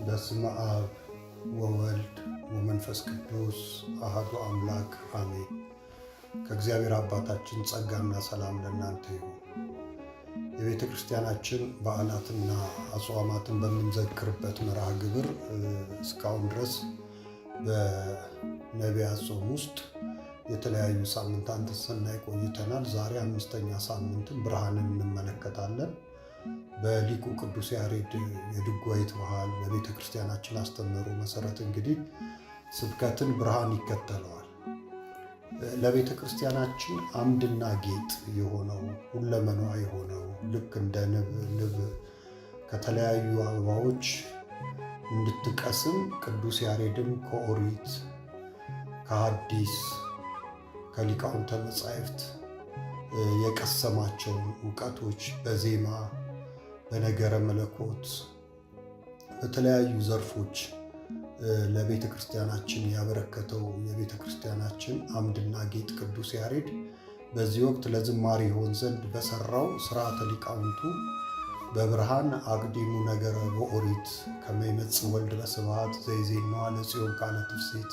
በስመ አብ ወወልድ ወመንፈስ ቅዱስ አሐዱ አምላክ አሜን። ከእግዚአብሔር አባታችን ጸጋና ሰላም ለእናንተ ይሁን። የቤተ ክርስቲያናችን በዓላትና አጽዋማትን በምንዘክርበት መርሃ ግብር እስካሁን ድረስ በነቢያት ጾም ውስጥ የተለያዩ ሳምንታትን ስናይ ቆይተናል። ዛሬ አምስተኛ ሳምንትን ብርሃንን እንመለከታለን። በሊቁ ቅዱስ ያሬድ የድጓይት ባህል በቤተ ክርስቲያናችን አስተምህሮ መሰረት እንግዲህ ስብከትን ብርሃን ይከተለዋል። ለቤተ ክርስቲያናችን አምድና ጌጥ የሆነው ሁለመኗ የሆነው ልክ እንደ ንብ ከተለያዩ አበባዎች እንድትቀስም ቅዱስ ያሬድም ከኦሪት ከሐዲስ ከሊቃውንተ መጻሕፍት የቀሰማቸውን እውቀቶች በዜማ በነገረ መለኮት በተለያዩ ዘርፎች ለቤተ ክርስቲያናችን ያበረከተው የቤተ ክርስቲያናችን አምድና ጌጥ ቅዱስ ያሬድ በዚህ ወቅት ለዝማሬ ይሆን ዘንድ በሰራው ሥርዓተ ሊቃውንቱ በብርሃን አቅዲሙ ነገረ በኦሪት ከመ ይመጽእ ወልድ በስብሐት ዘይዜነዋ ለጽዮን ቃለ ትፍሥሕት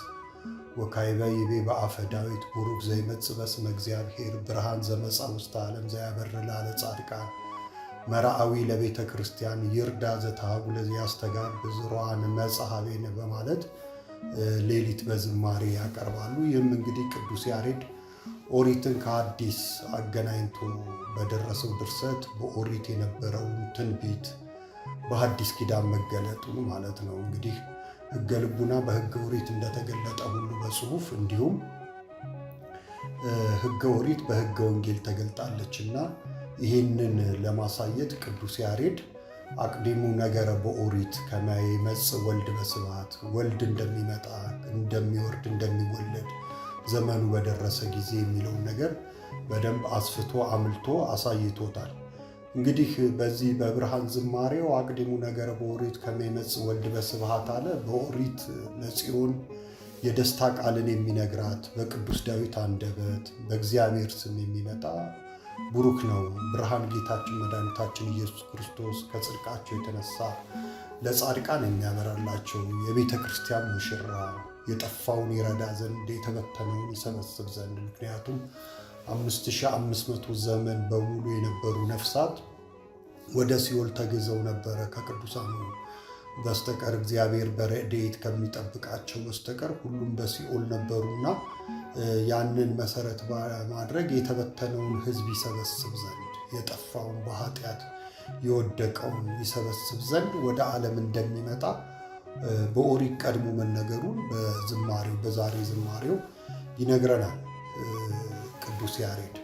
ወካዕበ ይቤ በአፈ ዳዊት ቡሩክ ዘይመጽእ በስመ እግዚአብሔር ብርሃን ዘመጽአ ውስተ ዓለም ዘያበርህ ላለ ጻድቃን መርአዊ ለቤተ ክርስቲያን ይርዳ ዘተሃጉለ ዘያስተጋብ ብዝሮአን መጽሐቤነ በማለት ሌሊት በዝማሬ ያቀርባሉ። ይህም እንግዲህ ቅዱስ ያሬድ ኦሪትን ከሐዲስ አገናኝቶ በደረሰው ድርሰት በኦሪት የነበረውን ትንቢት በሐዲስ ኪዳን መገለጡን ማለት ነው። እንግዲህ ሕገ ልቡና በሕገ ኦሪት እንደተገለጠ ሁሉ በጽሑፍ እንዲሁም ሕገ ኦሪት በሕገ ወንጌል ተገልጣለችና ይህንን ለማሳየት ቅዱስ ያሬድ አቅዲሙ ነገረ በኦሪት ከመ ይመጽእ ወልድ በስብሐት ወልድ እንደሚመጣ እንደሚወርድ እንደሚወለድ ዘመኑ በደረሰ ጊዜ የሚለውን ነገር በደንብ አስፍቶ አምልቶ አሳይቶታል። እንግዲህ በዚህ በብርሃን ዝማሬው አቅዲሙ ነገረ በኦሪት ከመ ይመጽእ ወልድ በስብሐት አለ። በኦሪት ለጽዮን የደስታ ቃልን የሚነግራት በቅዱስ ዳዊት አንደበት በእግዚአብሔር ስም የሚመጣ ቡሩክ ነው። ብርሃን ጌታችን መድኃኒታችን ኢየሱስ ክርስቶስ ከጽድቃቸው የተነሳ ለጻድቃን የሚያበራላቸው የቤተ ክርስቲያን ሙሽራ የጠፋውን ይረዳ ዘንድ የተበተነውን ይሰበስብ ዘንድ። ምክንያቱም 5500 ዘመን በሙሉ የነበሩ ነፍሳት ወደ ሲኦል ተግዘው ነበረ ከቅዱሳኑ በስተቀር እግዚአብሔር በረድኤት ከሚጠብቃቸው በስተቀር ሁሉም በሲኦል ነበሩና ያንን መሰረት በማድረግ የተበተነውን ሕዝብ ይሰበስብ ዘንድ የጠፋውን በኃጢአት የወደቀውን ይሰበስብ ዘንድ ወደ ዓለም እንደሚመጣ በኦሪት ቀድሞ መነገሩን በዝማሬው በዛሬ ዝማሬው ይነግረናል ቅዱስ ያሬድ።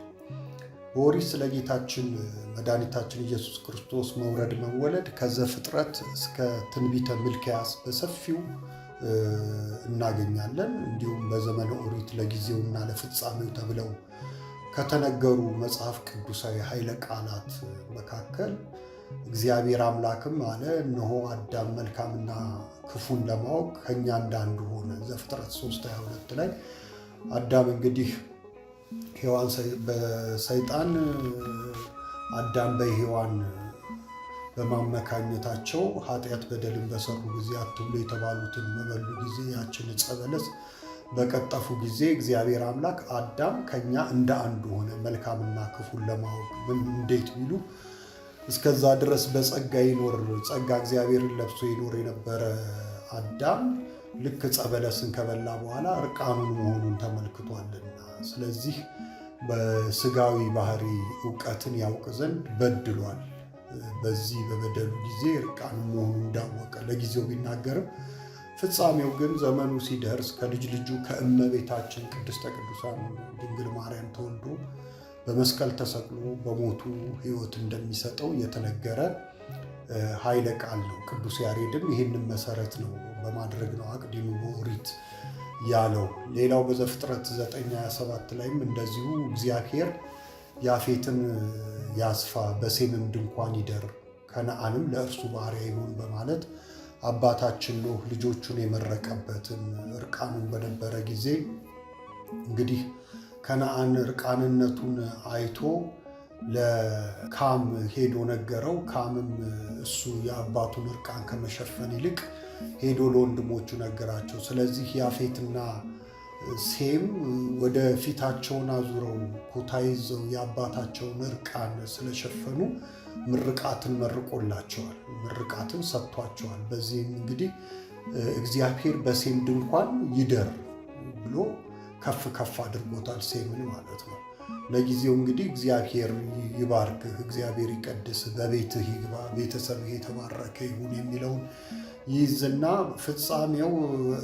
በኦሪት ስለ ጌታችን መድኃኒታችን ኢየሱስ ክርስቶስ መውረድ መወለድ ከዘፍጥረት እስከ ትንቢተ ሚልክያስ በሰፊው እናገኛለን። እንዲሁም በዘመነ ኦሪት ለጊዜውና ለፍጻሜው ተብለው ከተነገሩ መጽሐፍ ቅዱሳዊ ኃይለ ቃላት መካከል እግዚአብሔር አምላክም አለ እነሆ አዳም መልካምና ክፉን ለማወቅ ከእኛ እንዳንዱ ሆነ። ዘፍጥረት 3:22 ላይ አዳም እንግዲህ ሔዋን በሰይጣን አዳም በሔዋን በማመካኘታቸው ኃጢአት በደልን በሰሩ ጊዜ አትብሉ የተባሉትን በበሉ ጊዜ ያችን ዕፀ በለስ በቀጠፉ ጊዜ እግዚአብሔር አምላክ አዳም ከኛ እንደ አንዱ ሆነ። መልካምና ክፉን ለማወቅ እንዴት ቢሉ እስከዛ ድረስ በጸጋ ይኖር ጸጋ እግዚአብሔርን ለብሶ ይኖር የነበረ አዳም ልክ ዕፀ በለስን ከበላ በኋላ እርቃኑን መሆኑን ተመልክቷልና፣ ስለዚህ በስጋዊ ባህሪ እውቀትን ያውቅ ዘንድ በድሏል። በዚህ በበደሉ ጊዜ እርቃኑ መሆኑን እንዳወቀ ለጊዜው ቢናገርም ፍጻሜው ግን ዘመኑ ሲደርስ ከልጅ ልጁ ከእመቤታችን ቅድስተ ቅዱሳን ድንግል ማርያም ተወልዶ በመስቀል ተሰቅሎ በሞቱ ሕይወት እንደሚሰጠው የተነገረ ኃይለ ቃል ነው። ቅዱስ ያሬድም ይህንን መሰረት ነው በማድረግ ነው አቅዲሙ በኦሪት ያለው። ሌላው በዘፍጥረት 9:27 ላይም እንደዚሁ እግዚአብሔር ያፌትን ያስፋ በሴምም ድንኳን ይደር ከነዓንም ለእርሱ ባሪያ ይሁን በማለት አባታችን ኖህ ልጆቹን የመረቀበትን እርቃኑን በነበረ ጊዜ እንግዲህ ከነዓን እርቃንነቱን አይቶ ለካም ሄዶ ነገረው። ካምም እሱ የአባቱን እርቃን ከመሸፈን ይልቅ ሄዶ ለወንድሞቹ ነገራቸው። ስለዚህ ያፌትና ሴም ወደ ፊታቸውን አዙረው ኩታ ይዘው የአባታቸውን እርቃን ስለሸፈኑ ምርቃትን መርቆላቸዋል፣ ምርቃትን ሰጥቷቸዋል። በዚህም እንግዲህ እግዚአብሔር በሴም ድንኳን ይደር ብሎ ከፍ ከፍ አድርጎታል፣ ሴምን ማለት ነው። ለጊዜው እንግዲህ እግዚአብሔር ይባርክህ፣ እግዚአብሔር ይቀድስ፣ በቤትህ ይግባ፣ ቤተሰብህ የተባረከ ይሁን የሚለውን ይይዝና ፍጻሜው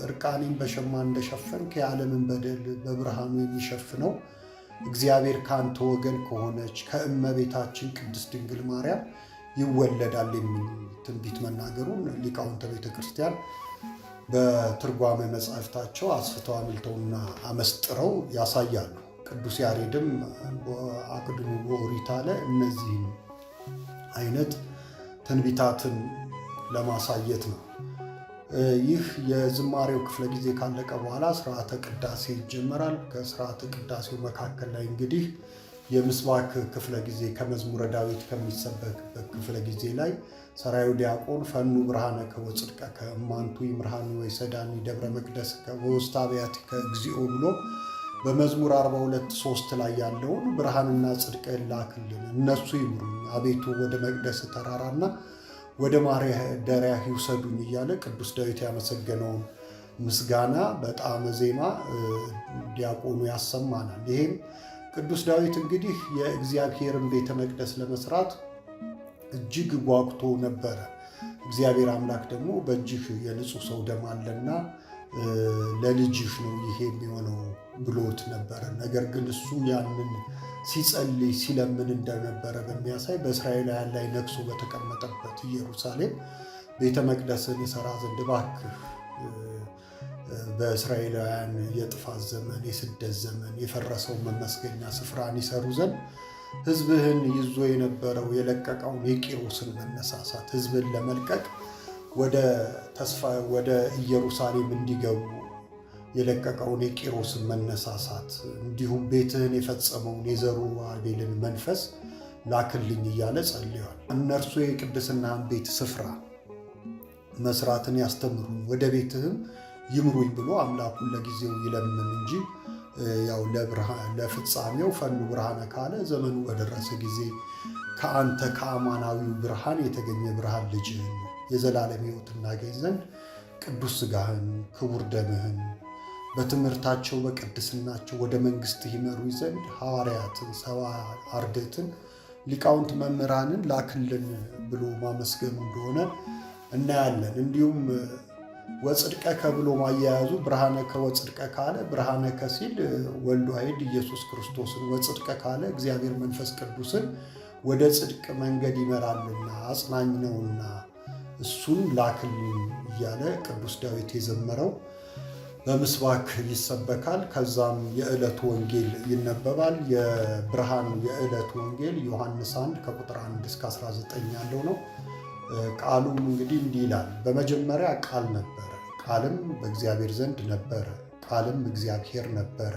እርቃኔን በሸማ እንደሸፈንክ የዓለምን በደል በብርሃኑ የሚሸፍነው እግዚአብሔር ከአንተ ወገን ከሆነች ከእመቤታችን ቅድስት ድንግል ማርያም ይወለዳል የሚል ትንቢት መናገሩን ሊቃውንተ ቤተ ክርስቲያን በትርጓሜ መጻሕፍታቸው አስፍተው አምልተውና አመስጥረው ያሳያሉ። ቅዱስ ያሬድም አቅድሙ በኦሪት አለ እነዚህን አይነት ትንቢታትን ለማሳየት ነው። ይህ የዝማሬው ክፍለ ጊዜ ካለቀ በኋላ ስርዓተ ቅዳሴ ይጀመራል። ከስርዓተ ቅዳሴው መካከል ላይ እንግዲህ የምስባክ ክፍለ ጊዜ ከመዝሙረ ዳዊት ከሚሰበክበት ክፍለ ጊዜ ላይ ሰራዩ ዲያቆን ፈኑ ብርሃነከ ወጽድቀከ እማንቱ ይምርሃኒ ወይሰዳኒ ደብረ መቅደስከ ወውስተ አብያቲከ እግዚኦ ብሎ በመዝሙር 42:3 ላይ ያለውን ብርሃንና ጽድቅህን ላክልን እነሱ ይምሩኝ አቤቱ ወደ መቅደስ ተራራና ወደ ማደሪያህ ይውሰዱኝ እያለ ቅዱስ ዳዊት ያመሰገነውን ምስጋና በጣዕመ ዜማ ዲያቆኑ ያሰማናል። ይህም ቅዱስ ዳዊት እንግዲህ የእግዚአብሔርን ቤተ መቅደስ ለመስራት እጅግ ጓጉቶ ነበረ። እግዚአብሔር አምላክ ደግሞ በእጅህ የንጹሕ ሰው ደም አለና ለልጅህ ነው ይሄ የሚሆነው ብሎት ነበረ። ነገር ግን እሱ ያንን ሲጸልይ ሲለምን እንደነበረ በሚያሳይ በእስራኤላውያን ላይ ነግሶ በተቀመጠበት ኢየሩሳሌም ቤተ መቅደስን ይሠራ ዘንድ እባክህ በእስራኤላውያን የጥፋት ዘመን የስደት ዘመን የፈረሰው መመስገኛ ስፍራን ይሰሩ ዘንድ ሕዝብህን ይዞ የነበረው የለቀቀውን የቂሮስን መነሳሳት ሕዝብን ለመልቀቅ ወደ ኢየሩሳሌም እንዲገቡ የለቀቀውን የቂሮስን መነሳሳት እንዲሁም ቤትህን የፈጸመውን የዘሩባቤልን መንፈስ ላክልኝ እያለ ጸልየዋል። እነርሱ የቅድስናህን ቤት ስፍራ መስራትን ያስተምሩኝ ወደ ቤትህም ይምሩኝ ብሎ አምላኩን ለጊዜው ይለምን እንጂ ያው ለፍጻሜው ፈኑ ብርሃነ ካለ ዘመኑ በደረሰ ጊዜ ከአንተ ከአማናዊው ብርሃን የተገኘ ብርሃን ልጅህን የዘላለም ሕይወት እናገኝ ዘንድ ቅዱስ ሥጋህን ክቡር ደምህን በትምህርታቸው በቅድስናቸው ወደ መንግሥትህ ይመሩ ዘንድ ሐዋርያትን ሰብአ አርድእትን ሊቃውንት መምህራንን ላክልን ብሎ ማመስገኑ እንደሆነ እናያለን። እንዲሁም ወጽድቀከ ብሎ ማያያዙ ብርሃነከ ወጽድቀከ አለ። ብርሃነከ ሲል ወልድ ዋሕድ ኢየሱስ ክርስቶስን፣ ወጽድቀ ካለ እግዚአብሔር መንፈስ ቅዱስን ወደ ጽድቅ መንገድ ይመራልና አጽናኝ ነውና እሱን ላክልን እያለ ቅዱስ ዳዊት የዘመረው በምስባክ ይሰበካል። ከዛም የዕለቱ ወንጌል ይነበባል። የብርሃን የዕለቱ ወንጌል ዮሐንስ 1 ከቁጥር 1 እስከ 19 ያለው ነው። ቃሉም እንግዲህ እንዲህ ይላል። በመጀመሪያ ቃል ነበረ፣ ቃልም በእግዚአብሔር ዘንድ ነበረ፣ ቃልም እግዚአብሔር ነበረ።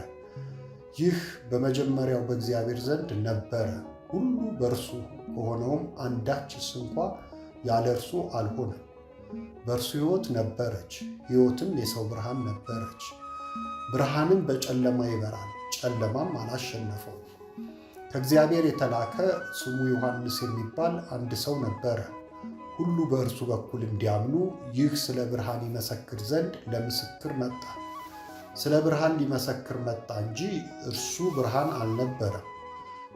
ይህ በመጀመሪያው በእግዚአብሔር ዘንድ ነበረ። ሁሉ በእርሱ ከሆነውም አንዳችስ እንኳ ያለ እርሱ አልሆነም። በእርሱ ሕይወት ነበረች፣ ሕይወትም የሰው ብርሃን ነበረች። ብርሃንም በጨለማ ይበራል፣ ጨለማም አላሸነፈውም። ከእግዚአብሔር የተላከ ስሙ ዮሐንስ የሚባል አንድ ሰው ነበረ። ሁሉ በእርሱ በኩል እንዲያምኑ ይህ ስለ ብርሃን ይመሰክር ዘንድ ለምስክር መጣ። ስለ ብርሃን ሊመሰክር መጣ እንጂ እርሱ ብርሃን አልነበረም።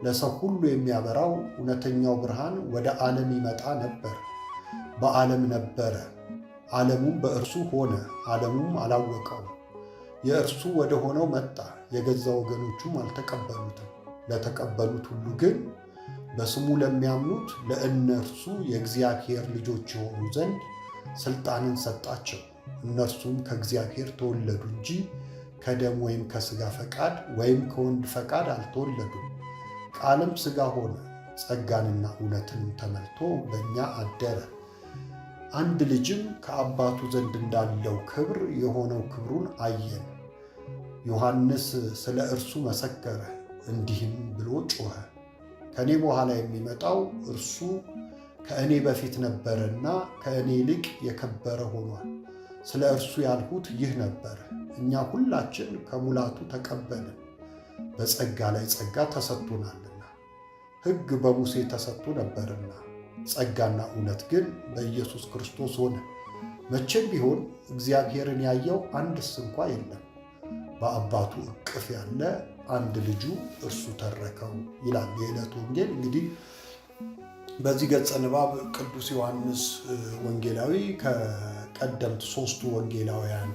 ለሰው ሁሉ የሚያበራው እውነተኛው ብርሃን ወደ ዓለም ይመጣ ነበር። በዓለም ነበረ፣ ዓለሙም በእርሱ ሆነ፣ ዓለሙም አላወቀውም። የእርሱ ወደ ሆነው መጣ፣ የገዛ ወገኖቹም አልተቀበሉትም። ለተቀበሉት ሁሉ ግን በስሙ ለሚያምኑት ለእነርሱ የእግዚአብሔር ልጆች የሆኑ ዘንድ ሥልጣንን ሰጣቸው። እነርሱም ከእግዚአብሔር ተወለዱ እንጂ ከደም ወይም ከሥጋ ፈቃድ ወይም ከወንድ ፈቃድ አልተወለዱም። ቃልም ሥጋ ሆነ፣ ጸጋንና እውነትንም ተመልቶ በእኛ አደረ። አንድ ልጅም ከአባቱ ዘንድ እንዳለው ክብር የሆነው ክብሩን አየን። ዮሐንስ ስለ እርሱ መሰከረ፣ እንዲህም ብሎ ጮኸ፣ ከእኔ በኋላ የሚመጣው እርሱ ከእኔ በፊት ነበረና ከእኔ ይልቅ የከበረ ሆኗል። ስለ እርሱ ያልሁት ይህ ነበር፣ እኛ ሁላችን ከሙላቱ ተቀበልን፣ በጸጋ ላይ ጸጋ ተሰጥቶናልና። ሕግ በሙሴ ተሰጥቶ ነበርና ጸጋና እውነት ግን በኢየሱስ ክርስቶስ ሆነ። መቼም ቢሆን እግዚአብሔርን ያየው አንድስ እንኳ የለም፣ በአባቱ እቅፍ ያለ አንድ ልጁ እርሱ ተረከው ይላል የዕለቱ ወንጌል። እንግዲህ በዚህ ገጸ ንባብ ቅዱስ ዮሐንስ ወንጌላዊ ከቀደምት ሦስቱ ወንጌላውያን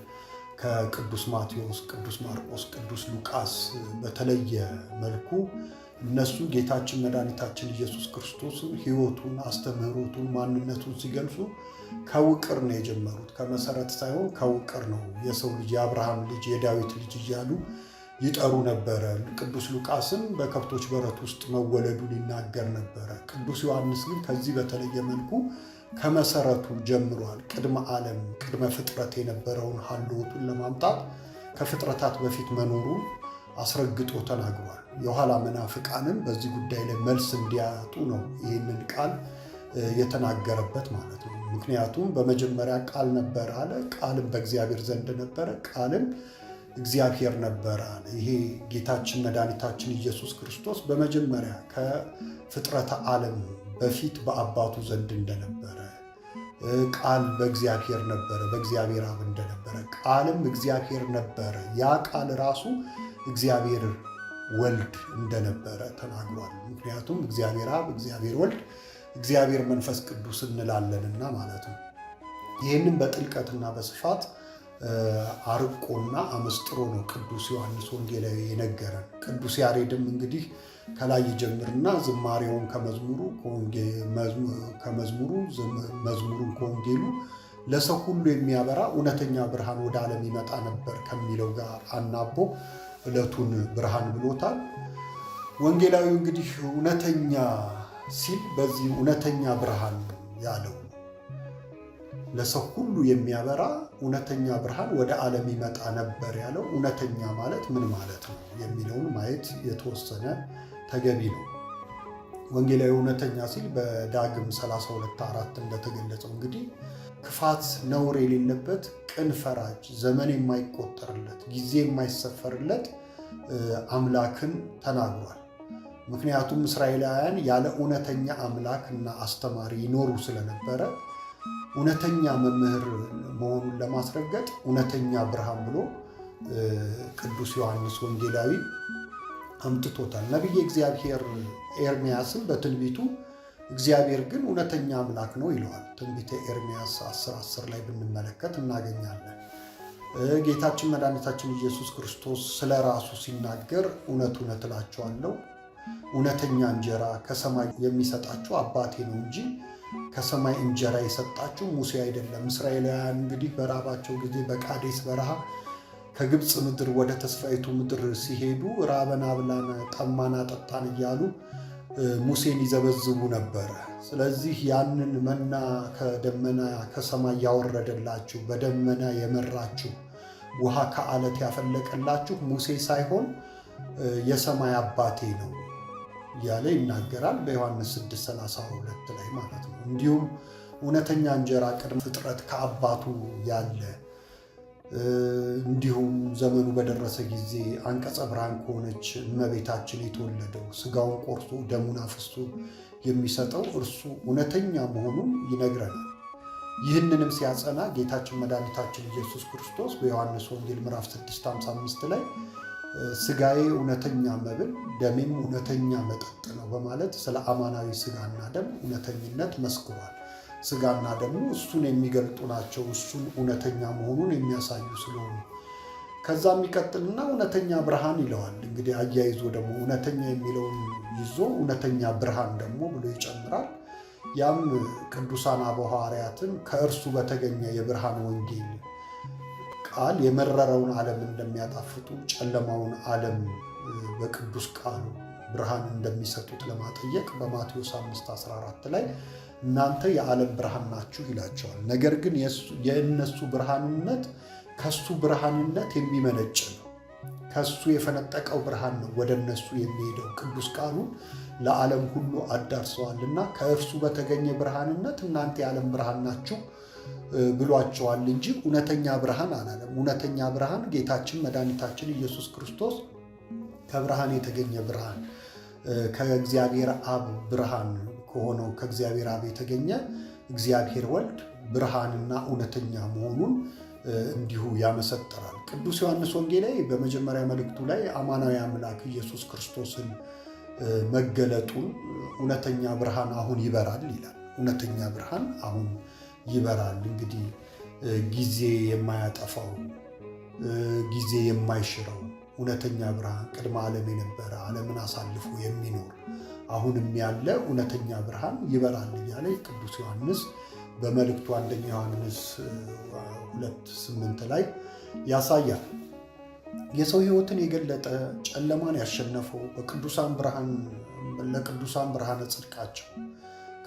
ከቅዱስ ማቴዎስ፣ ቅዱስ ማርቆስ፣ ቅዱስ ሉቃስ በተለየ መልኩ እነሱ ጌታችን መድኃኒታችን ኢየሱስ ክርስቶስን ሕይወቱን፣ አስተምህሮቱን፣ ማንነቱን ሲገልጹ ከውቅር ነው የጀመሩት። ከመሰረት ሳይሆን ከውቅር ነው። የሰው ልጅ፣ የአብርሃም ልጅ፣ የዳዊት ልጅ እያሉ ይጠሩ ነበረ። ቅዱስ ሉቃስም በከብቶች በረት ውስጥ መወለዱን ይናገር ነበረ። ቅዱስ ዮሐንስ ግን ከዚህ በተለየ መልኩ ከመሰረቱ ጀምሯል። ቅድመ ዓለም ቅድመ ፍጥረት የነበረውን ሀልዎቱን ለማምጣት ከፍጥረታት በፊት መኖሩን አስረግጦ ተናግሯል። የኋላ መናፍቃንም በዚህ ጉዳይ ላይ መልስ እንዲያጡ ነው ይህንን ቃል የተናገረበት ማለት ነው። ምክንያቱም በመጀመሪያ ቃል ነበረ አለ፣ ቃልም በእግዚአብሔር ዘንድ ነበረ፣ ቃልም እግዚአብሔር ነበረ አለ። ይሄ ጌታችን መድኃኒታችን ኢየሱስ ክርስቶስ በመጀመሪያ ከፍጥረተ ዓለም በፊት በአባቱ ዘንድ እንደነበረ፣ ቃል በእግዚአብሔር ነበረ፣ በእግዚአብሔር አብ እንደነበረ፣ ቃልም እግዚአብሔር ነበረ፣ ያ ቃል ራሱ እግዚአብሔር ወልድ እንደነበረ ተናግሯል። ምክንያቱም እግዚአብሔር አብ፣ እግዚአብሔር ወልድ፣ እግዚአብሔር መንፈስ ቅዱስ እንላለንና ማለት ነው። ይህንም በጥልቀትና በስፋት አርቆና አመስጥሮ ነው ቅዱስ ዮሐንስ ወንጌላዊ የነገረን። ቅዱስ ያሬድም እንግዲህ ከላይ ይጀምርና ዝማሬውን መዝሙሩን ከወንጌሉ ለሰው ሁሉ የሚያበራ እውነተኛ ብርሃን ወደ ዓለም ይመጣ ነበር ከሚለው ጋር አናቦ ዕለቱን ብርሃን ብሎታል። ወንጌላዊው እንግዲህ እውነተኛ ሲል በዚህ እውነተኛ ብርሃን ያለው ለሰው ሁሉ የሚያበራ እውነተኛ ብርሃን ወደ ዓለም ይመጣ ነበር ያለው እውነተኛ ማለት ምን ማለት ነው የሚለውን ማየት የተወሰነ ተገቢ ነው። ወንጌላዊ እውነተኛ ሲል በዳግም 32:4 እንደተገለጸው እንግዲህ ክፋት፣ ነውር የሌለበት ቅን ፈራጅ፣ ዘመን የማይቆጠርለት ጊዜ የማይሰፈርለት አምላክን ተናግሯል። ምክንያቱም እስራኤላውያን ያለ እውነተኛ አምላክ እና አስተማሪ ይኖሩ ስለነበረ እውነተኛ መምህር መሆኑን ለማስረገጥ እውነተኛ ብርሃን ብሎ ቅዱስ ዮሐንስ ወንጌላዊ አምጥቶታል። ነቢየ እግዚአብሔር ኤርምያስም በትንቢቱ እግዚአብሔር ግን እውነተኛ አምላክ ነው ይለዋል። ትንቢተ ኤርምያስ 10:10 ላይ ብንመለከት እናገኛለን። ጌታችን መድኃኒታችን ኢየሱስ ክርስቶስ ስለ ራሱ ሲናገር እውነት እውነት እላችኋለሁ እውነተኛ እንጀራ ከሰማይ የሚሰጣችሁ አባቴ ነው እንጂ ከሰማይ እንጀራ የሰጣችሁ ሙሴ አይደለም። እስራኤላውያን እንግዲህ በራባቸው ጊዜ በቃዴስ በረሃ ከግብፅ ምድር ወደ ተስፋይቱ ምድር ሲሄዱ ራበን አብላን፣ ጠማን አጠጣን እያሉ ሙሴን ይዘበዝቡ ነበረ። ስለዚህ ያንን መና ከደመና ከሰማይ ያወረደላችሁ፣ በደመና የመራችሁ፣ ውሃ ከዓለት ያፈለቀላችሁ ሙሴ ሳይሆን የሰማይ አባቴ ነው እያለ ይናገራል በዮሐንስ 6:32 ላይ ማለት ነው። እንዲሁም እውነተኛ እንጀራ ቅድመ ፍጥረት ከአባቱ ያለ እንዲሁም ዘመኑ በደረሰ ጊዜ አንቀጸ ብርሃን ከሆነች እመቤታችን የተወለደው ሥጋውን ቆርሶ ደሙን አፍስሶ የሚሰጠው እርሱ እውነተኛ መሆኑን ይነግረናል። ይህንንም ሲያጸና ጌታችን መድኃኒታችን ኢየሱስ ክርስቶስ በዮሐንስ ወንጌል ምዕራፍ 6:55 ላይ ሥጋዬ እውነተኛ መብል ደሜም እውነተኛ መጠጥ ነው በማለት ስለ አማናዊ ሥጋና ደም እውነተኝነት መስክሯል። ሥጋና ደግሞ እሱን የሚገልጡ ናቸው፣ እሱን እውነተኛ መሆኑን የሚያሳዩ ስለሆኑ። ከዛም ይቀጥልና እውነተኛ ብርሃን ይለዋል። እንግዲህ አያይዞ ደግሞ እውነተኛ የሚለውን ይዞ እውነተኛ ብርሃን ደግሞ ብሎ ይጨምራል። ያም ቅዱሳን አበው ሐዋርያትን ከእርሱ በተገኘ የብርሃን ወንጌል ቃል የመረረውን ዓለም እንደሚያጣፍጡ ጨለማውን ዓለም በቅዱስ ቃሉ ብርሃን እንደሚሰጡት ለማጠየቅ በማቴዎስ 5:14 ላይ እናንተ የዓለም ብርሃን ናችሁ ይላቸዋል። ነገር ግን የእነሱ ብርሃንነት ከሱ ብርሃንነት የሚመነጭ ነው። ከሱ የፈነጠቀው ብርሃን ነው ወደ እነሱ የሚሄደው። ቅዱስ ቃሉን ለዓለም ሁሉ አዳርሰዋልና ከእርሱ በተገኘ ብርሃንነት እናንተ የዓለም ብርሃን ናችሁ ብሏቸዋል እንጂ እውነተኛ ብርሃን አላለም። እውነተኛ ብርሃን ጌታችን መድኃኒታችን ኢየሱስ ክርስቶስ ከብርሃን የተገኘ ብርሃን፣ ከእግዚአብሔር አብ ብርሃን ከሆነው ከእግዚአብሔር አብ የተገኘ እግዚአብሔር ወልድ ብርሃንና እውነተኛ መሆኑን እንዲሁ ያመሰጥራል። ቅዱስ ዮሐንስ ወንጌላዊ በመጀመሪያ መልእክቱ ላይ አማናዊ አምላክ ኢየሱስ ክርስቶስን መገለጡን እውነተኛ ብርሃን አሁን ይበራል ይላል። እውነተኛ ብርሃን አሁን ይበራል። እንግዲህ ጊዜ የማያጠፋው ጊዜ የማይሽረው እውነተኛ ብርሃን ቅድመ ዓለም የነበረ ዓለምን አሳልፎ የሚኖር አሁንም ያለ እውነተኛ ብርሃን ይበራል እያለ ቅዱስ ዮሐንስ በመልእክቱ አንደኛ ዮሐንስ 2:8 ላይ ያሳያል። የሰው ሕይወትን የገለጠ ጨለማን ያሸነፈው ለቅዱሳን ብርሃነ ጽድቃቸው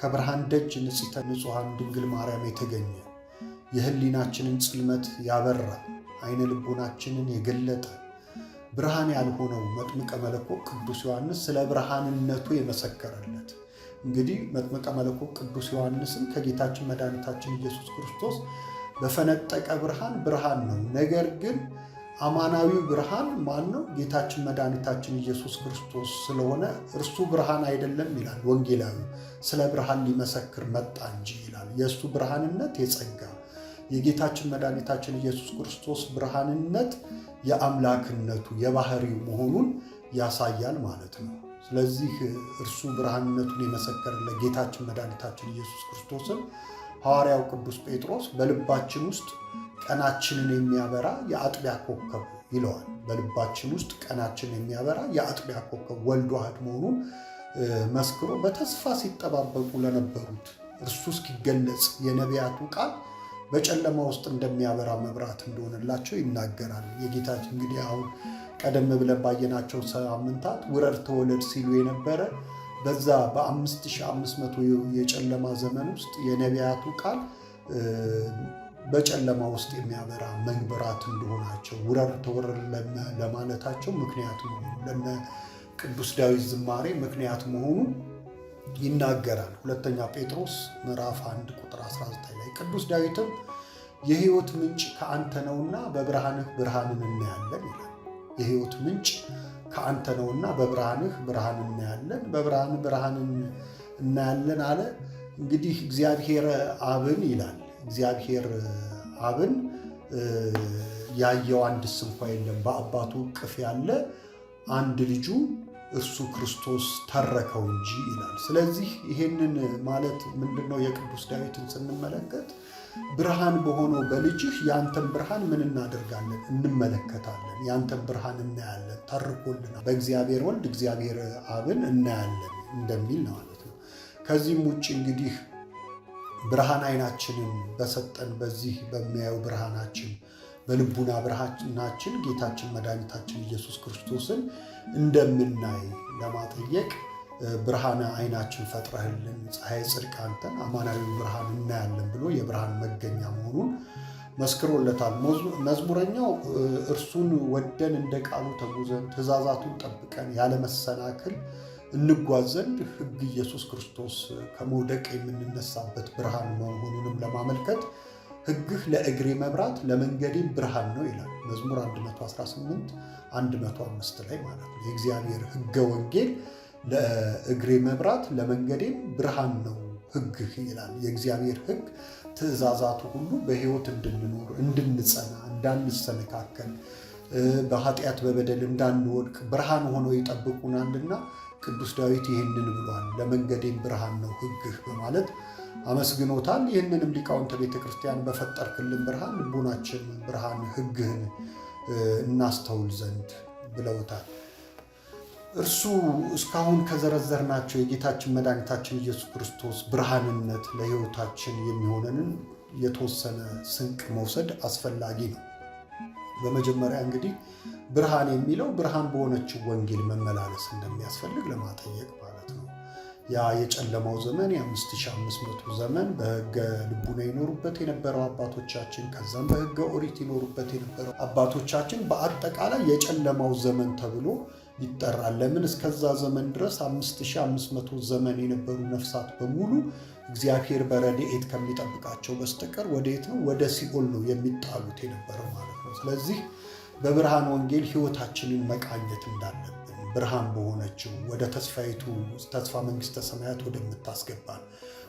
ከብርሃን ደጅ ንጽሕተ ንጹሐን ድንግል ማርያም የተገኘ የሕሊናችንን ጽልመት ያበራ አይነ ልቦናችንን የገለጠ ብርሃን ያልሆነው መጥምቀ መለኮት ቅዱስ ዮሐንስ ስለ ብርሃንነቱ የመሰከረለት። እንግዲህ መጥምቀ መለኮት ቅዱስ ዮሐንስም ከጌታችን መድኃኒታችን ኢየሱስ ክርስቶስ በፈነጠቀ ብርሃን ነው። ነገር ግን አማናዊው ብርሃን ማን ነው? ጌታችን መድኃኒታችን ኢየሱስ ክርስቶስ ስለሆነ እርሱ ብርሃን አይደለም ይላል ወንጌላዊ። ስለ ብርሃን ሊመሰክር መጣ እንጂ ይላል። የእሱ ብርሃንነት የጸጋ የጌታችን መድኃኒታችን ኢየሱስ ክርስቶስ ብርሃንነት የአምላክነቱ የባህሪው መሆኑን ያሳያል ማለት ነው። ስለዚህ እርሱ ብርሃንነቱን የመሰከረለት ጌታችን መድኃኒታችን ኢየሱስ ክርስቶስን ሐዋርያው ቅዱስ ጴጥሮስ በልባችን ውስጥ ቀናችንን የሚያበራ የአጥቢያ ኮከብ ይለዋል። በልባችን ውስጥ ቀናችንን የሚያበራ የአጥቢያ ኮከብ ወልድ ዋሕድ መሆኑን መስክሮ በተስፋ ሲጠባበቁ ለነበሩት እርሱ እስኪገለጽ የነቢያቱ ቃል በጨለማ ውስጥ እንደሚያበራ መብራት እንደሆነላቸው ይናገራል። የጌታችን እንግዲህ አሁን ቀደም ብለን ባየናቸው ሳምንታት ውረድ ተወለድ ሲሉ የነበረ በዛ በ5500 የጨለማ ዘመን ውስጥ የነቢያቱ ቃል በጨለማ ውስጥ የሚያበራ መብራት እንደሆናቸው ውረድ ተወለድ ለማለታቸው ምክንያት መሆኑ ለነ ቅዱስ ዳዊት ዝማሬ ምክንያት መሆኑ ይናገራል። ሁለተኛ ጴጥሮስ ምዕራፍ 1 ቁጥር 19 ላይ ቅዱስ ዳዊትም የሕይወት ምንጭ ከአንተ ነውና በብርሃንህ ብርሃንን እናያለን ይላል። የሕይወት ምንጭ ከአንተ ነውና በብርሃንህ ብርሃን እናያለን፣ በብርሃንህ ብርሃንን እናያለን አለ። እንግዲህ እግዚአብሔር አብን ይላል። እግዚአብሔር አብን ያየው አንድስ እንኳ የለም፣ በአባቱ እቅፍ ያለ አንድ ልጁ እርሱ ክርስቶስ ተረከው እንጂ ይላል። ስለዚህ ይሄንን ማለት ምንድነው? የቅዱስ ዳዊትን ስንመለከት ብርሃን በሆነው በልጅህ ያንተን ብርሃን ምን እናደርጋለን? እንመለከታለን። ያንተን ብርሃን እናያለን፣ ተርኮልናል። በእግዚአብሔር ወልድ እግዚአብሔር አብን እናያለን እንደሚል ነው ማለት ነው። ከዚህም ውጭ እንግዲህ ብርሃን አይናችንን በሰጠን በዚህ በሚያየው ብርሃናችን በልቡና ብርሃናችን ጌታችን መድኃኒታችን ኢየሱስ ክርስቶስን እንደምናይ ለማጠየቅ ብርሃነ አይናችን ፈጥረህልን ፀሐይ ጽድቅ አንተን አማናዊ ብርሃን እናያለን ብሎ የብርሃን መገኛ መሆኑን መስክሮለታል። መዝሙረኛው እርሱን ወደን እንደ ቃሉ ተጉዘን ትእዛዛቱን ጠብቀን ያለመሰናክል እንጓዝ ዘንድ ሕግ ኢየሱስ ክርስቶስ ከመውደቅ የምንነሳበት ብርሃን መሆኑንም ለማመልከት ሕግህ ለእግሬ መብራት ለመንገዴም ብርሃን ነው ይላል መዝሙር 118 105 ላይ ማለት ነው። የእግዚአብሔር ሕገ ወንጌል ለእግሬ መብራት ለመንገዴም ብርሃን ነው ሕግህ ይላል። የእግዚአብሔር ሕግ ትእዛዛቱ ሁሉ በሕይወት እንድንኖር እንድንጸና፣ እንዳንሰነካከል፣ በኃጢአት በበደል እንዳንወድቅ ብርሃን ሆነው ይጠብቁናልና ቅዱስ ዳዊት ይህንን ብሏል። ለመንገዴም ብርሃን ነው ሕግህ በማለት አመስግኖታል። ይህንንም ሊቃውንተ ቤተ ክርስቲያን በፈጠርክልን ብርሃን ልቡናችን ብርሃን ሕግህን እናስተውል ዘንድ ብለውታል። እርሱ እስካሁን ከዘረዘርናቸው የጌታችን መድኃኒታችን ኢየሱስ ክርስቶስ ብርሃንነት ለሕይወታችን የሚሆነንን የተወሰነ ስንቅ መውሰድ አስፈላጊ ነው። በመጀመሪያ እንግዲህ ብርሃን የሚለው ብርሃን በሆነችው ወንጌል መመላለስ እንደሚያስፈልግ ለማጠየቅ ማለት ነው። ያ የጨለማው ዘመን የ5500 ዘመን በሕገ ልቡና ይኖሩበት የነበረው አባቶቻችን፣ ከዛም በሕገ ኦሪት ይኖሩበት የነበረው አባቶቻችን በአጠቃላይ የጨለማው ዘመን ተብሎ ይጠራል። ለምን? እስከዛ ዘመን ድረስ 5500 ዘመን የነበሩ ነፍሳት በሙሉ እግዚአብሔር በረድኤት ከሚጠብቃቸው በስተቀር ወዴት ነው? ወደ ሲኦል ነው የሚጣሉት የነበረው ማለት ነው። ስለዚህ በብርሃን ወንጌል ሕይወታችንን መቃኘት እንዳለብን ብርሃን በሆነችው ወደ ተስፋይቱ ተስፋ መንግሥተ ሰማያት ወደምታስገባን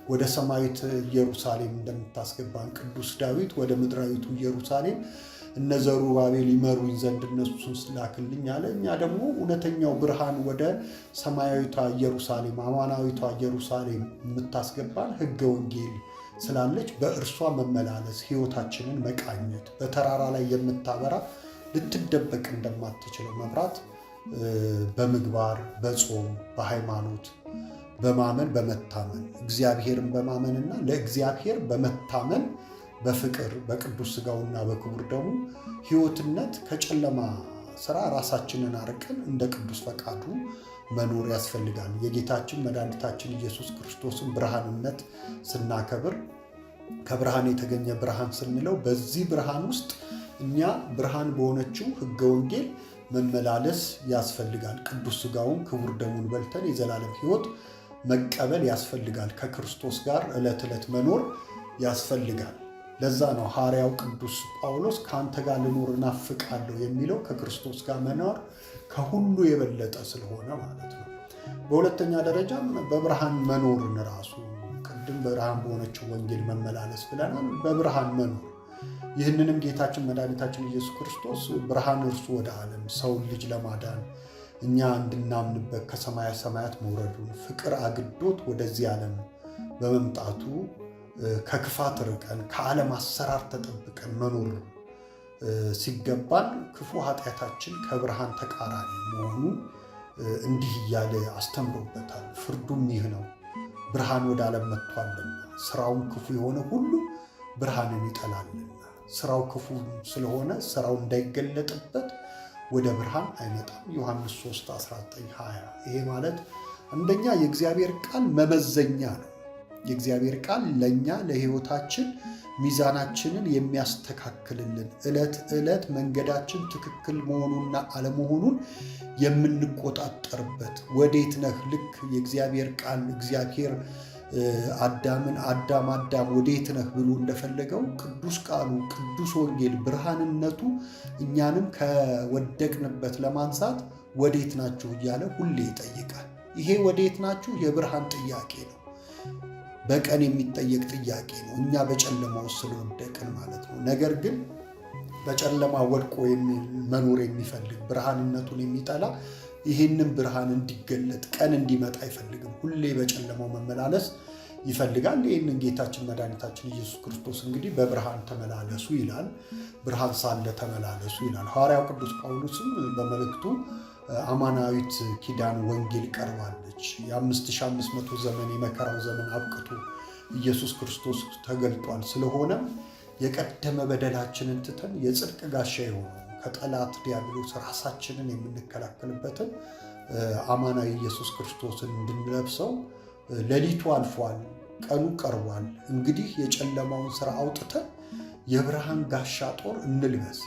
ወደ ሰማያዊት ኢየሩሳሌም እንደምታስገባን ቅዱስ ዳዊት ወደ ምድራዊቱ ኢየሩሳሌም እነ ዘሩባቤል ይመሩኝ ዘንድ እነሱን ላክልኝ አለ። እኛ ደግሞ እውነተኛው ብርሃን ወደ ሰማያዊቷ ኢየሩሳሌም አማናዊቷ ኢየሩሳሌም የምታስገባን ሕገ ወንጌል ስላለች በእርሷ መመላለስ ሕይወታችንን መቃኘት በተራራ ላይ የምታበራ ልትደበቅ እንደማትችለው መብራት በምግባር በጾም በሃይማኖት በማመን በመታመን እግዚአብሔርን በማመንና ለእግዚአብሔር በመታመን በፍቅር በቅዱስ ሥጋውና በክቡር ደሙ ሕይወትነት ከጨለማ ሥራ ራሳችንን አርቀን እንደ ቅዱስ ፈቃዱ መኖር ያስፈልጋል። የጌታችን መድኃኒታችን ኢየሱስ ክርስቶስን ብርሃንነት ስናከብር ከብርሃን የተገኘ ብርሃን ስንለው በዚህ ብርሃን ውስጥ እኛ ብርሃን በሆነችው ሕገ ወንጌል መመላለስ ያስፈልጋል። ቅዱስ ሥጋውን ክቡር ደሙን በልተን የዘላለም ሕይወት መቀበል ያስፈልጋል። ከክርስቶስ ጋር ዕለት ዕለት መኖር ያስፈልጋል። ለዛ ነው ሐዋርያው ቅዱስ ጳውሎስ ከአንተ ጋር ልኖር እናፍቃለሁ የሚለው ከክርስቶስ ጋር መኖር ከሁሉ የበለጠ ስለሆነ ማለት ነው። በሁለተኛ ደረጃም በብርሃን መኖርን ራሱ ቅድም ብርሃን በሆነችው ወንጌል መመላለስ ብለናል። በብርሃን መኖር ይህንንም ጌታችን መድኃኒታችን ኢየሱስ ክርስቶስ ብርሃን እርሱ ወደ ዓለም ሰውን ልጅ ለማዳን እኛ እንድናምንበት ከሰማያ ሰማያት መውረዱን ፍቅር አግዶት ወደዚህ ዓለም በመምጣቱ ከክፋት ርቀን ከዓለም አሰራር ተጠብቀን መኖር ሲገባን ክፉ ኃጢአታችን ከብርሃን ተቃራኒ መሆኑ እንዲህ እያለ አስተምሮበታል። ፍርዱም ይህ ነው፣ ብርሃን ወደ ዓለም መጥቷልና ስራውን ክፉ የሆነ ሁሉ ብርሃንን ይጠላልና። ስራው ክፉ ስለሆነ ስራው እንዳይገለጥበት ወደ ብርሃን አይመጣም። ዮሐንስ 3:19-20 ይሄ ማለት አንደኛ የእግዚአብሔር ቃል መመዘኛ ነው። የእግዚአብሔር ቃል ለእኛ ለሕይወታችን ሚዛናችንን የሚያስተካክልልን ዕለት ዕለት መንገዳችን ትክክል መሆኑና አለመሆኑን የምንቆጣጠርበት ወዴት ነህ? ልክ የእግዚአብሔር ቃል እግዚአብሔር አዳምን አዳም ወዴት ነህ ብሎ እንደፈለገው ቅዱስ ቃሉ ቅዱስ ወንጌል ብርሃንነቱ እኛንም ከወደቅንበት ለማንሳት ወዴት ናችሁ እያለ ሁሌ ይጠይቃል። ይሄ ወዴት ናችሁ የብርሃን ጥያቄ ነው። በቀን የሚጠየቅ ጥያቄ ነው። እኛ በጨለማ ውስጥ ስለወደቅን ማለት ነው። ነገር ግን በጨለማ ወድቆ መኖር የሚፈልግ ብርሃንነቱን የሚጠላ ይህንን ብርሃን እንዲገለጥ ቀን እንዲመጣ አይፈልግም። ሁሌ በጨለማው መመላለስ ይፈልጋል። ይህንን ጌታችን መድኃኒታችን ኢየሱስ ክርስቶስ እንግዲህ በብርሃን ተመላለሱ ይላል። ብርሃን ሳለ ተመላለሱ ይላል። ሐዋርያው ቅዱስ ጳውሎስም በመልእክቱ አማናዊት ኪዳን ወንጌል ቀርባለች። የ5500 ዘመን የመከራው ዘመን አብቅቶ ኢየሱስ ክርስቶስ ተገልጧል። ስለሆነም የቀደመ በደላችንን ትተን የጽድቅ ጋሻ የሆነው ከጠላት ዲያብሎስ ራሳችንን የምንከላከልበትን አማናዊ ኢየሱስ ክርስቶስን እንድንለብሰው ሌሊቱ አልፏል፣ ቀኑ ቀርቧል። እንግዲህ የጨለማውን ሥራ አውጥተን የብርሃን ጋሻ ጦር እንልበስ፣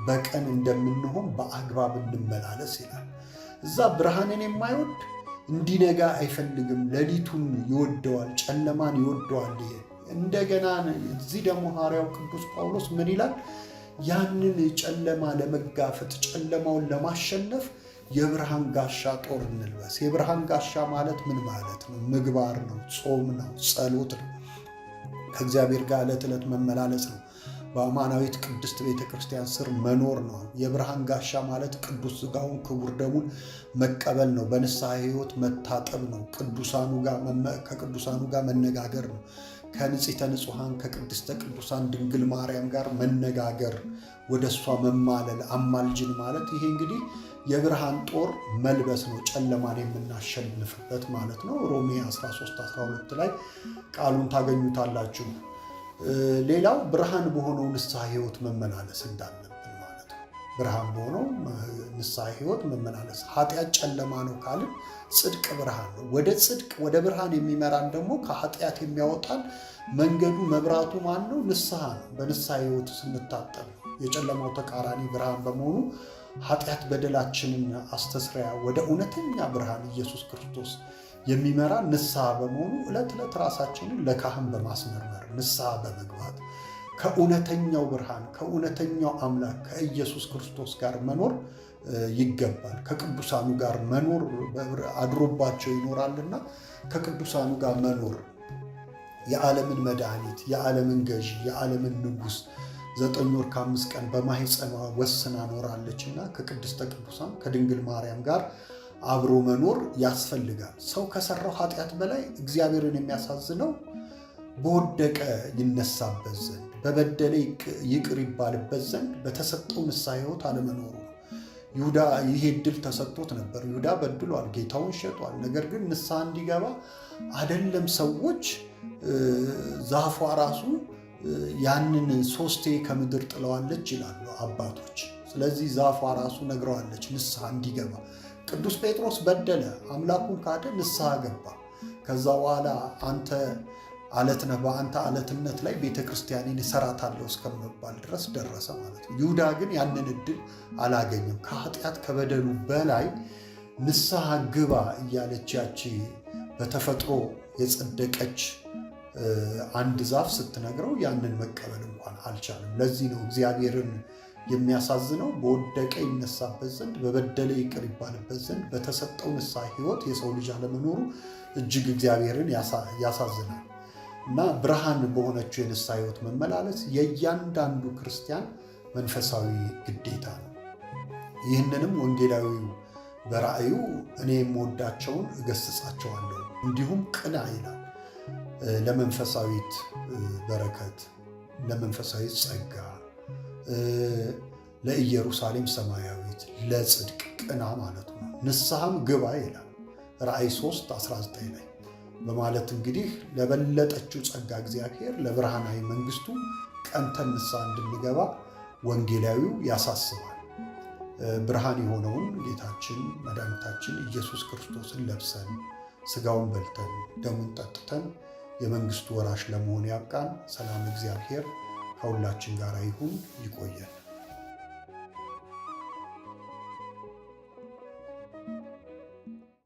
በቀን እንደምንሆን በአግባብ እንመላለስ ይላል። እዛ ብርሃንን የማይወድ እንዲነጋ አይፈልግም፣ ሌሊቱን ይወደዋል፣ ጨለማን ይወደዋል። እንደገና እዚህ ደግሞ ሐዋርያው ቅዱስ ጳውሎስ ምን ይላል? ያንን ጨለማ ለመጋፈጥ ጨለማውን ለማሸነፍ የብርሃን ጋሻ ጦር እንልበስ። የብርሃን ጋሻ ማለት ምን ማለት ነው? ምግባር ነው፣ ጾም ነው፣ ጸሎት ነው፣ ከእግዚአብሔር ጋር ዕለት ዕለት መመላለስ ነው፣ በአማናዊት ቅድስት ቤተ ክርስቲያን ስር መኖር ነው። የብርሃን ጋሻ ማለት ቅዱስ ሥጋውን ክቡር ደሙን መቀበል ነው፣ በንስሐ ሕይወት መታጠብ ነው፣ ከቅዱሳኑ ጋር መነጋገር ነው፣ ከንጽሕተ ንጹሐን ከቅድስተ ቅዱሳን ድንግል ማርያም ጋር መነጋገር፣ ወደ እሷ መማለል፣ አማልጅን ማለት ይሄ እንግዲህ የብርሃን ጦር መልበስ ነው፣ ጨለማን የምናሸንፍበት ማለት ነው። ሮሜ 13:12 ላይ ቃሉን ታገኙታላችሁ። ሌላው ብርሃን በሆነው ንስሐ ሕይወት መመላለስ እንዳለብን ማለት ነው። ብርሃን በሆነው ንስሐ ሕይወት መመላለስ። ኃጢአት ጨለማ ነው ካልን ጽድቅ ብርሃን ነው። ወደ ጽድቅ ወደ ብርሃን የሚመራን ደግሞ ከኃጢአት የሚያወጣን መንገዱ መብራቱ ማን ነው? ንስሐ ነው። በንስሐ ሕይወት ስንታጠብ ነው። የጨለማው ተቃራኒ ብርሃን በመሆኑ ኃጢአት በደላችንን አስተስሪያ ወደ እውነተኛ ብርሃን ኢየሱስ ክርስቶስ የሚመራ ንስሐ በመሆኑ ዕለት ዕለት ራሳችንን ለካህን በማስመርመር ንስሐ በመግባት ከእውነተኛው ብርሃን ከእውነተኛው አምላክ ከኢየሱስ ክርስቶስ ጋር መኖር ይገባል። ከቅዱሳኑ ጋር መኖር አድሮባቸው ይኖራልና ከቅዱሳኑ ጋር መኖር የዓለምን መድኃኒት የዓለምን ገዢ የዓለምን ንጉሥ 9 ወር ከ5 ቀን በማኅፀኗ ወስና ኖራለችና ከቅድስተ ቅዱሳን ከድንግል ማርያም ጋር አብሮ መኖር ያስፈልጋል። ሰው ከሰራው ኃጢአት በላይ እግዚአብሔርን የሚያሳዝነው በወደቀ ይነሳበት ዘንድ በበደለ ይቅር ይባልበት ዘንድ በተሰጠው ንስሐ ሕይወት አለመኖሩ ነው። ይሁዳ ይሄ ዕድል ተሰጥቶት ነበር። ይሁዳ በድሏል፣ ጌታውን ሸጧል። ነገር ግን ንስሐ እንዲገባ አይደለም ሰዎች ዛፏ ራሱ ያንን 3 ከምድር ጥለዋለች ይላሉ አባቶች። ስለዚህ ዛፏ ራሱ ነግረዋለች ንስሐ እንዲገባ። ቅዱስ ጴጥሮስ በደለ፣ አምላኩን ካደ፣ ንስሐ ገባ። ከዛ በኋላ አንተ አለት ነህ፣ በአንተ አለትነት ላይ ቤተ ክርስቲያኔን እሰራታለሁ እስከመባል ድረስ ደረሰ ማለት ነው። ይሁዳ ግን ያንን ዕድል አላገኘም። ከኃጢአት ከበደሉ በላይ ንስሐ ግባ እያለች ያቺ በተፈጥሮ የጸደቀች አንድ ዛፍ ስትነግረው ያንን መቀበል እንኳን አልቻለም። ለዚህ ነው እግዚአብሔርን የሚያሳዝነው በወደቀ ይነሳበት ዘንድ በበደለ ይቅር ይባልበት ዘንድ በተሰጠው ንስሐ ሕይወት የሰው ልጅ አለመኖሩ እጅግ እግዚአብሔርን ያሳዝናል። እና ብርሃን በሆነችው የንስሐ ሕይወት መመላለስ የእያንዳንዱ ክርስቲያን መንፈሳዊ ግዴታ ነው። ይህንንም ወንጌላዊው በራእዩ እኔ የምወዳቸውን እገሥጻቸዋለሁ እንዲሁም ቅና ይላል። ለመንፈሳዊት በረከት ለመንፈሳዊት ጸጋ ለኢየሩሳሌም ሰማያዊት ለጽድቅ ቅና ማለት ነው። ንስሐም ግባ ይላል ራእይ 3:19 ላይ በማለት እንግዲህ ለበለጠችው ጸጋ እግዚአብሔር ለብርሃናዊ መንግስቱ ቀንተን ንስሐ እንድንገባ ወንጌላዊው ያሳስባል። ብርሃን የሆነውን ጌታችን መድኃኒታችን ኢየሱስ ክርስቶስን ለብሰን ሥጋውን በልተን ደሙን ጠጥተን የመንግስቱ ወራሽ ለመሆን ያብቃን። ሰላም እግዚአብሔር ከሁላችን ጋር ይሁን። ይቆየን።